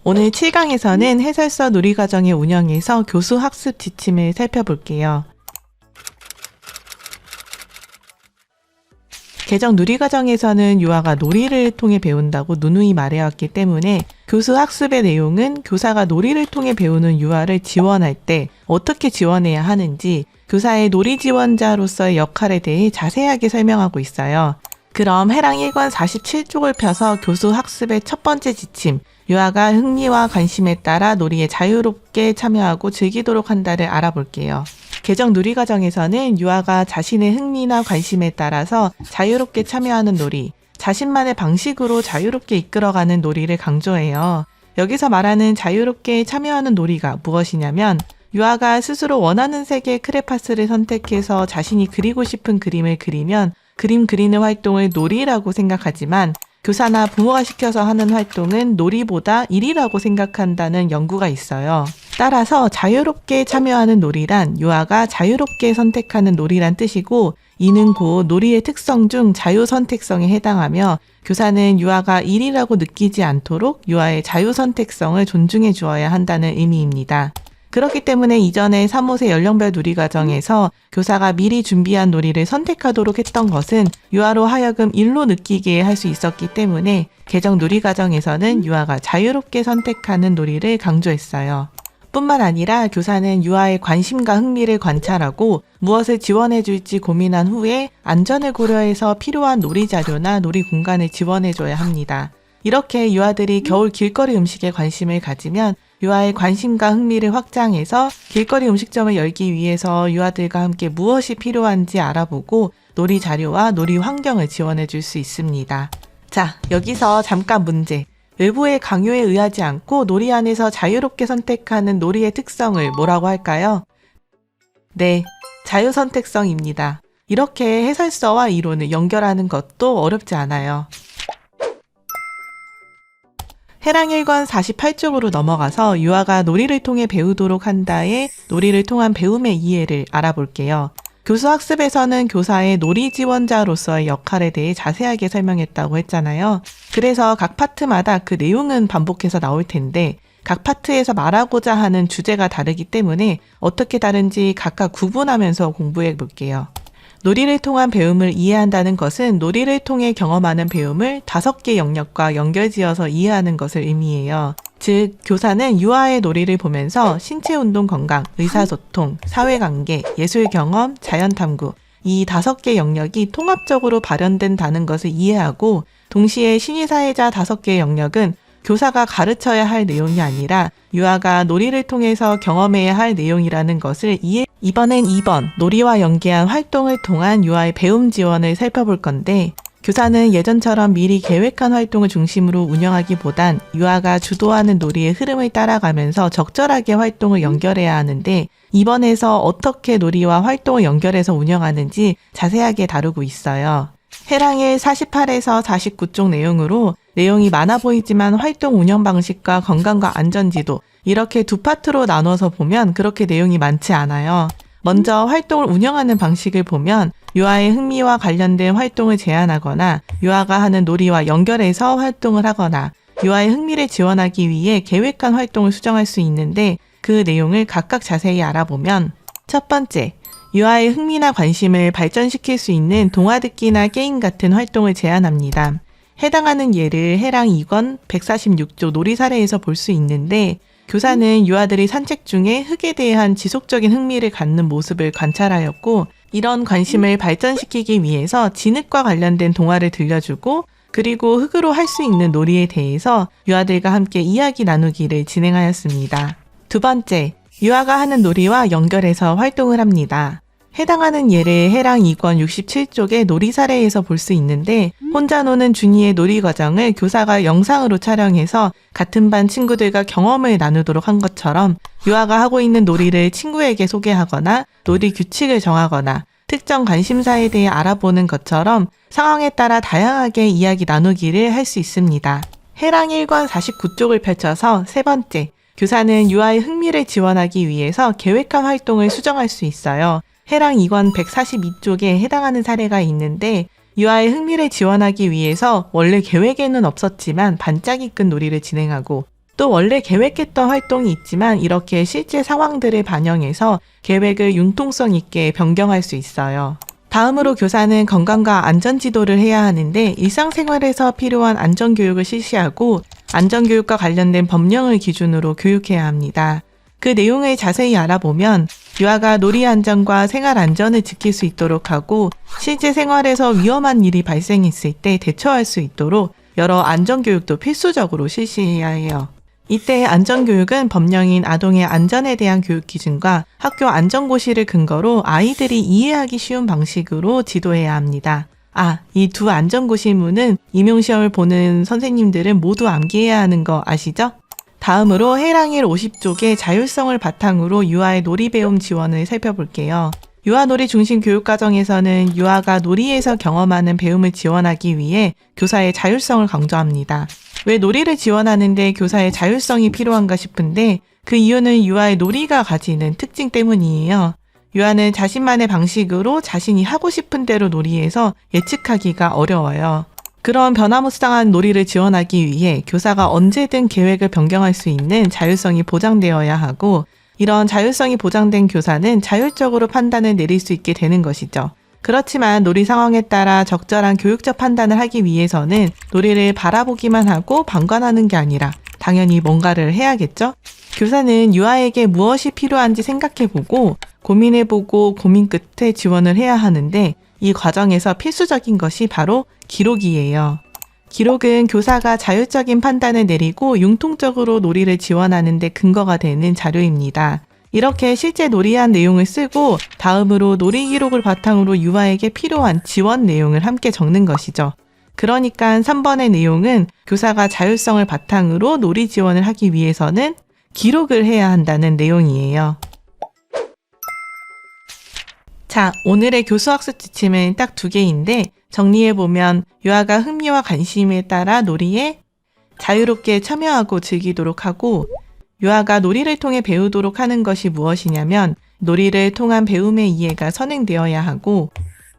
오늘 7강에서는 해설서 놀이과정의 운영에서 교수 학습 지침을 살펴볼게요. 개정 놀이과정에서는 유아가 놀이를 통해 배운다고 누누이 말해왔기 때문에 교수 학습의 내용은 교사가 놀이를 통해 배우는 유아를 지원할 때 어떻게 지원해야 하는지 교사의 놀이 지원자로서의 역할에 대해 자세하게 설명하고 있어요. 그럼 해랑 1권 47쪽을 펴서 교수 학습의 첫 번째 지침, 유아가 흥미와 관심에 따라 놀이에 자유롭게 참여하고 즐기도록 한다를 알아볼게요. 개정 놀이과정에서는 유아가 자신의 흥미나 관심에 따라서 자유롭게 참여하는 놀이, 자신만의 방식으로 자유롭게 이끌어가는 놀이를 강조해요. 여기서 말하는 자유롭게 참여하는 놀이가 무엇이냐면 유아가 스스로 원하는 색의 크레파스를 선택해서 자신이 그리고 싶은 그림을 그리면 그림 그리는 활동을 놀이라고 생각하지만 교사나 부모가 시켜서 하는 활동은 놀이보다 일이라고 생각한다는 연구가 있어요. 따라서 자유롭게 참여하는 놀이란 유아가 자유롭게 선택하는 놀이란 뜻이고 이는 곧 놀이의 특성 중 자유선택성에 해당하며 교사는 유아가 일이라고 느끼지 않도록 유아의 자유선택성을 존중해 주어야 한다는 의미입니다. 그렇기 때문에 이전에 3호세 연령별 놀이과정에서 교사가 미리 준비한 놀이를 선택하도록 했던 것은 유아로 하여금 일로 느끼게 할 수 있었기 때문에 개정 놀이과정에서는 유아가 자유롭게 선택하는 놀이를 강조했어요. 뿐만 아니라 교사는 유아의 관심과 흥미를 관찰하고 무엇을 지원해 줄지 고민한 후에 안전을 고려해서 필요한 놀이 자료나 놀이 공간을 지원해 줘야 합니다. 이렇게 유아들이 겨울 길거리 음식에 관심을 가지면 유아의 관심과 흥미를 확장해서 길거리 음식점을 열기 위해서 유아들과 함께 무엇이 필요한지 알아보고 놀이 자료와 놀이 환경을 지원해 줄 수 있습니다. 자, 여기서 잠깐 문제. 외부의 강요에 의하지 않고 놀이 안에서 자유롭게 선택하는 놀이의 특성을 뭐라고 할까요? 네, 자유선택성입니다. 이렇게 해설서와 이론을 연결하는 것도 어렵지 않아요. 해랑 1권 48쪽으로 넘어가서 유아가 놀이를 통해 배우도록 한다의 놀이를 통한 배움의 이해를 알아볼게요. 교수 학습에서는 교사의 놀이 지원자로서의 역할에 대해 자세하게 설명했다고 했잖아요. 그래서 각 파트마다 그 내용은 반복해서 나올 텐데 각 파트에서 말하고자 하는 주제가 다르기 때문에 어떻게 다른지 각각 구분하면서 공부해 볼게요. 놀이를 통한 배움을 이해한다는 것은 놀이를 통해 경험하는 배움을 5개 영역과 연결지어서 이해하는 것을 의미해요. 즉, 교사는 유아의 놀이를 보면서 신체운동 건강, 의사소통, 사회관계, 예술경험, 자연탐구 이 5개 영역이 통합적으로 발현된다는 것을 이해하고 동시에 신의사회자 5개의 영역은 교사가 가르쳐야 할 내용이 아니라 유아가 놀이를 통해서 경험해야 할 내용이라는 것을 이번엔 2번, 놀이와 연계한 활동을 통한 유아의 배움 지원을 살펴볼 건데 교사는 예전처럼 미리 계획한 활동을 중심으로 운영하기보단 유아가 주도하는 놀이의 흐름을 따라가면서 적절하게 활동을 연결해야 하는데 이번에서 어떻게 놀이와 활동을 연결해서 운영하는지 자세하게 다루고 있어요. 해랑 1 48에서 49쪽 내용이 많아 보이지만 활동 운영 방식과 건강과 안전지도 이렇게 두 파트로 나눠서 보면 그렇게 내용이 많지 않아요. 먼저 활동을 운영하는 방식을 보면 유아의 흥미와 관련된 활동을 제안하거나 유아가 하는 놀이와 연결해서 활동을 하거나 유아의 흥미를 지원하기 위해 계획한 활동을 수정할 수 있는데 그 내용을 각각 자세히 알아보면 첫 번째, 유아의 흥미나 관심을 발전시킬 수 있는 동화 듣기나 게임 같은 활동을 제안합니다. 해당하는 예를 해랑 2권 146조 놀이 사례에서 볼 수 있는데 교사는 유아들이 산책 중에 흙에 대한 지속적인 흥미를 갖는 모습을 관찰하였고 이런 관심을 발전시키기 위해서 진흙과 관련된 동화를 들려주고 그리고 흙으로 할 수 있는 놀이에 대해서 유아들과 함께 이야기 나누기를 진행하였습니다. 두 번째, 유아가 하는 놀이와 연결해서 활동을 합니다. 해당하는 예를 해랑 2권 67쪽의 놀이 사례에서 볼 수 있는데 혼자 노는 준이의 놀이 과정을 교사가 영상으로 촬영해서 같은 반 친구들과 경험을 나누도록 한 것처럼 유아가 하고 있는 놀이를 친구에게 소개하거나 놀이 규칙을 정하거나 특정 관심사에 대해 알아보는 것처럼 상황에 따라 다양하게 이야기 나누기를 할 수 있습니다. 해랑 1권 49쪽을 펼쳐서 세 번째, 교사는 유아의 흥미를 지원하기 위해서 계획한 활동을 수정할 수 있어요. 해랑 2권 142쪽에 해당하는 사례가 있는데 유아의 흥미를 지원하기 위해서 원래 계획에는 없었지만 반짝이 끈 놀이를 진행하고 또 원래 계획했던 활동이 있지만 이렇게 실제 상황들을 반영해서 계획을 융통성 있게 변경할 수 있어요. 다음으로 교사는 건강과 안전 지도를 해야 하는데 일상생활에서 필요한 안전교육을 실시하고 안전교육과 관련된 법령을 기준으로 교육해야 합니다. 그 내용을 자세히 알아보면 유아가 놀이 안전과 생활 안전을 지킬 수 있도록 하고 실제 생활에서 위험한 일이 발생했을 때 대처할 수 있도록 여러 안전교육도 필수적으로 실시해야 해요. 이때 안전교육은 법령인 아동의 안전에 대한 교육 기준과 학교 안전고시를 근거로 아이들이 이해하기 쉬운 방식으로 지도해야 합니다. 이 두 안전고시문은 임용시험을 보는 선생님들은 모두 암기해야 하는 거 아시죠? 다음으로 해랑일 50쪽의 자율성을 바탕으로 유아의 놀이 배움 지원을 살펴볼게요. 유아놀이 중심 교육과정에서는 유아가 놀이에서 경험하는 배움을 지원하기 위해 교사의 자율성을 강조합니다. 왜 놀이를 지원하는데 교사의 자율성이 필요한가 싶은데 그 이유는 유아의 놀이가 가지는 특징 때문이에요. 유아는 자신만의 방식으로 자신이 하고 싶은 대로 놀이해서 예측하기가 어려워요. 그런 변화무쌍한 놀이를 지원하기 위해 교사가 언제든 계획을 변경할 수 있는 자율성이 보장되어야 하고 이런 자율성이 보장된 교사는 자율적으로 판단을 내릴 수 있게 되는 것이죠. 그렇지만 놀이 상황에 따라 적절한 교육적 판단을 하기 위해서는 놀이를 바라보기만 하고 방관하는 게 아니라 당연히 뭔가를 해야겠죠? 교사는 유아에게 무엇이 필요한지 생각해보고 고민해보고 고민 끝에 지원을 해야 하는데 이 과정에서 필수적인 것이 바로 기록이에요. 기록은 교사가 자율적인 판단을 내리고 융통적으로 놀이를 지원하는 데 근거가 되는 자료입니다. 이렇게 실제 놀이한 내용을 쓰고 다음으로 놀이 기록을 바탕으로 유아에게 필요한 지원 내용을 함께 적는 것이죠. 그러니까 3번의 내용은 교사가 자율성을 바탕으로 놀이 지원을 하기 위해서는 기록을 해야 한다는 내용이에요. 자, 오늘의 교수학습 지침은 딱 2개인데 정리해보면 유아가 흥미와 관심에 따라 놀이에 자유롭게 참여하고 즐기도록 하고 유아가 놀이를 통해 배우도록 하는 것이 무엇이냐면 놀이를 통한 배움의 이해가 선행되어야 하고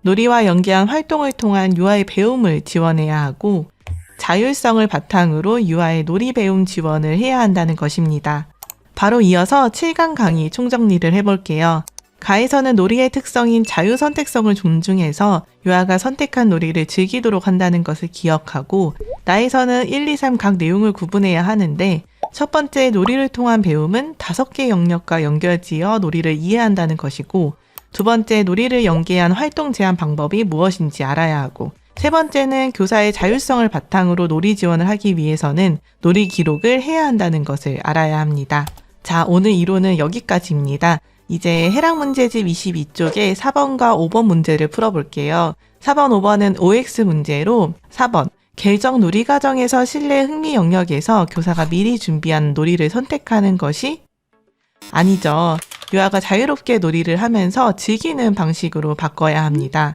놀이와 연계한 활동을 통한 유아의 배움을 지원해야 하고 자율성을 바탕으로 유아의 놀이 배움 지원을 해야 한다는 것입니다. 바로 이어서 7강 강의 총정리를 해볼게요. 가에서는 놀이의 특성인 자유선택성을 존중해서 유아가 선택한 놀이를 즐기도록 한다는 것을 기억하고 나에서는 1, 2, 3 각 내용을 구분해야 하는데 첫 번째 놀이를 통한 배움은 5개 영역과 연결지어 놀이를 이해한다는 것이고 두 번째 놀이를 연계한 활동 제한 방법이 무엇인지 알아야 하고 세 번째는 교사의 자율성을 바탕으로 놀이 지원을 하기 위해서는 놀이 기록을 해야 한다는 것을 알아야 합니다. 자, 오늘 이론은 여기까지입니다. 이제 해랑 문제집 22쪽에 4번과 5번 문제를 풀어볼게요. 4번, 5번은 OX 문제로 4번 결정 놀이 과정에서 실내 흥미 영역에서 교사가 미리 준비한 놀이를 선택하는 것이 아니죠. 유아가 자유롭게 놀이를 하면서 즐기는 방식으로 바꿔야 합니다.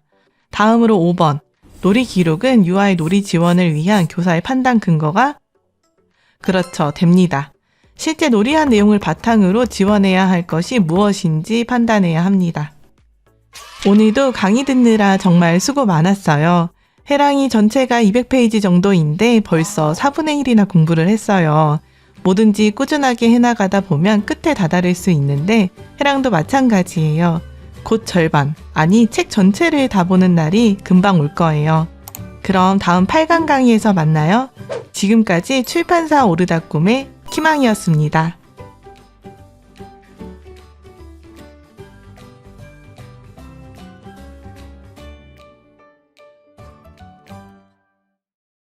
다음으로 5번 놀이 기록은 유아의 놀이 지원을 위한 교사의 판단 근거가 그렇죠. 됩니다. 실제 놀이한 내용을 바탕으로 지원해야 할 것이 무엇인지 판단해야 합니다. 오늘도 강의 듣느라 정말 수고 많았어요. 해랑이 전체가 200페이지 정도인데 벌써 4분의 1이나 공부를 했어요. 뭐든지 꾸준하게 해나가다 보면 끝에 다다를 수 있는데 해랑도 마찬가지예요. 곧 절반, 아니 책 전체를 다 보는 날이 금방 올 거예요. 그럼 다음 8강 강의에서 만나요. 지금까지 출판사 오르다 꿈의 키망이었습니다.